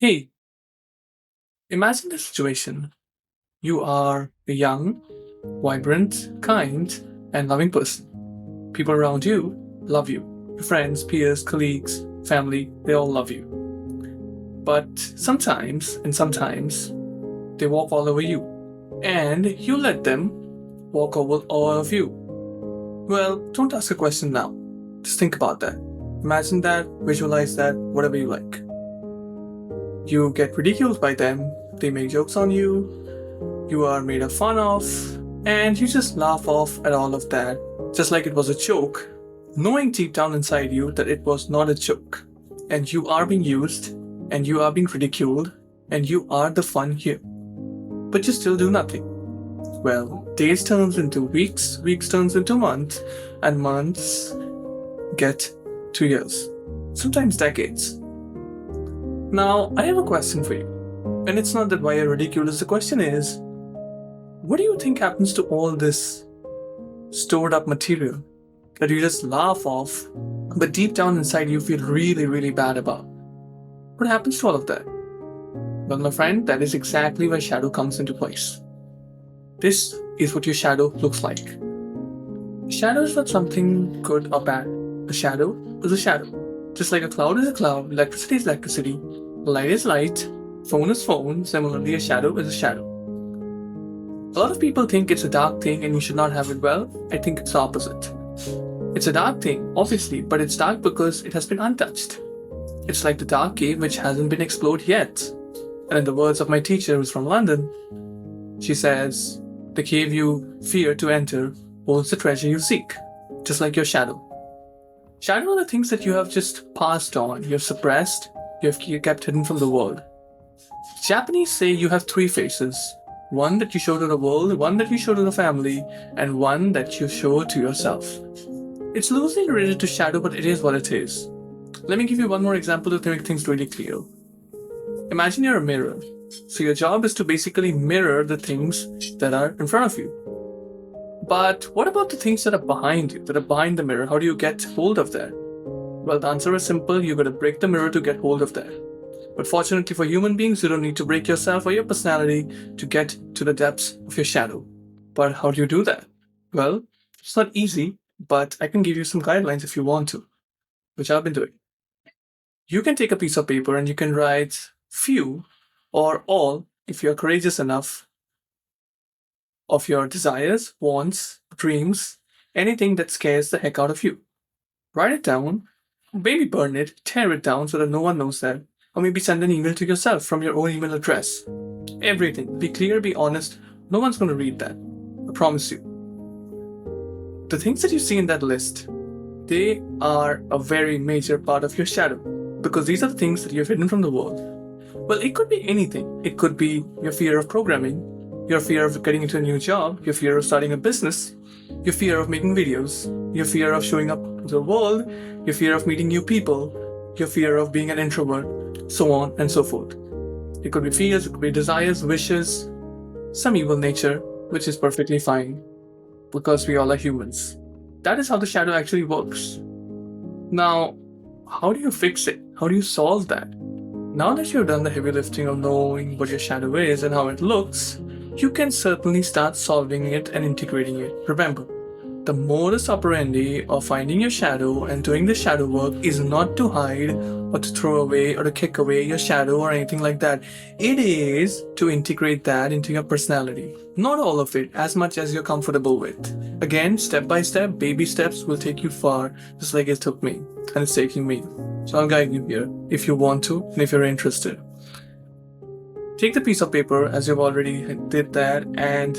Hey, imagine this situation. You are a young, vibrant, kind, and loving person. People around you love you. Your friends, peers, colleagues, family, they all love you. But sometimes, they walk all over you. And you let them walk over all of you. Well, don't ask a question now. Just think about that. Imagine that, visualize that, whatever you like. You get ridiculed by them, they make jokes on you are made of fun of, and you just laugh off at all of that, just like it was a joke, knowing deep down inside you that it was not a joke, and you are being used, and you are being ridiculed, and you are the fun here. But you still do nothing. Well, days turns into weeks, weeks turns into months, and months get to years, sometimes decades. Now, I have a question for you. And it's not that why you're ridiculous, the question is, what do you think happens to all this stored up material that you just laugh off, but deep down inside you feel really, really bad about? What happens to all of that? Well, my friend, that is exactly where shadow comes into place. This is what your shadow looks like. A shadow is not something good or bad. A shadow is a shadow. Just like a cloud is a cloud, electricity is electricity, light is light, phone is phone, similarly a shadow is a shadow. A lot of people think it's a dark thing and you should not have it. Well, I think it's the opposite. It's a dark thing, obviously, but it's dark because it has been untouched. It's like the dark cave which hasn't been explored yet. And in the words of my teacher who's from London, she says, the cave you fear to enter holds the treasure you seek, just like your shadow. Shadow are the things that you have just passed on, you have suppressed, you have kept hidden from the world. Japanese say you have three faces. One that you show to the world, one that you show to the family, and one that you show to yourself. It's loosely related to shadow, but it is what it is. Let me give you one more example to make things really clear. Imagine you're a mirror. So your job is to basically mirror the things that are in front of you. But what about the things that are behind you, that are behind the mirror? How do you get hold of that? Well, the answer is simple. You gotta break the mirror to get hold of that. But fortunately for human beings, you don't need to break yourself or your personality to get to the depths of your shadow. But how do you do that? Well, it's not easy, but I can give you some guidelines if you want to, which I've been doing. You can take a piece of paper and you can write few or all, if you're courageous enough, of your desires, wants, dreams, anything that scares the heck out of you. Write it down, maybe burn it, tear it down so that no one knows that, or maybe send an email to yourself from your own email address. Everything. Be clear, be honest. No one's going to read that. I promise you. The things that you see in that list, they are a very major part of your shadow because these are the things that you've hidden from the world. Well, it could be anything. It could be your fear of programming, your fear of getting into a new job, your fear of starting a business, your fear of making videos, your fear of showing up to the world, your fear of meeting new people, your fear of being an introvert, so on and so forth. It could be fears, it could be desires, wishes, some evil nature, which is perfectly fine because we all are humans. That is how the shadow actually works. Now, how do you fix it? How do you solve that? Now that you've done the heavy lifting of knowing what your shadow is and how it looks, you can certainly start solving it and integrating it. Remember, the modus operandi of finding your shadow and doing the shadow work is not to hide or to throw away or to kick away your shadow or anything like that. It is to integrate that into your personality. Not all of it, as much as you're comfortable with. Again, step by step, baby steps will take you far, just like it took me, and it's taking me. So I'll guide you here if you want to and if you're interested. Take the piece of paper as you've already did that and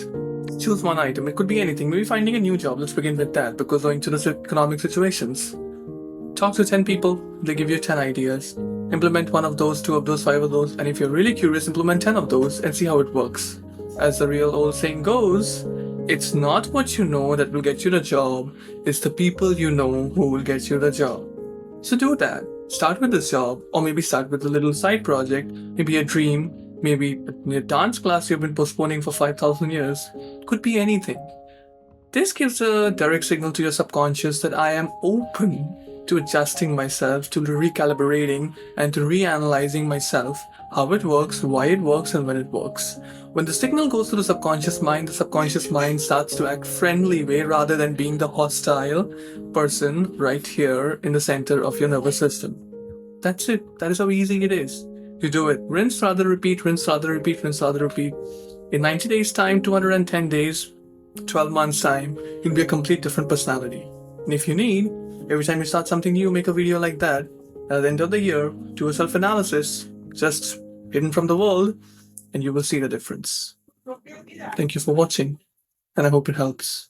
choose one item. It could be anything. Maybe finding a new job. Let's begin with that because going to the economic situations. Talk to 10 people. They give you 10 ideas. Implement one of those, two of those, five of those. And if you're really curious, implement 10 of those and see how it works. As the real old saying goes, it's not what you know that will get you the job. It's the people you know who will get you the job. So do that. Start with this job or maybe start with a little side project, maybe a dream, maybe a dance class you've been postponing for 5,000 years. Could be anything. This gives a direct signal to your subconscious that I am open to adjusting myself, to recalibrating, and to reanalyzing myself, how it works, why it works, and when it works. When the signal goes to the subconscious mind starts to act friendly way rather than being the hostile person right here in the center of your nervous system. That's it. That is how easy it is. You do it. Rinse, rather repeat, rinse, rather repeat, rinse, rather repeat. In 90 days' time, 210 days, 12 months' time, you'll be a complete different personality. And if you need, every time you start something new, make a video like that. At the end of the year, do a self-analysis, just hidden from the world, and you will see the difference. Thank you for watching, and I hope it helps.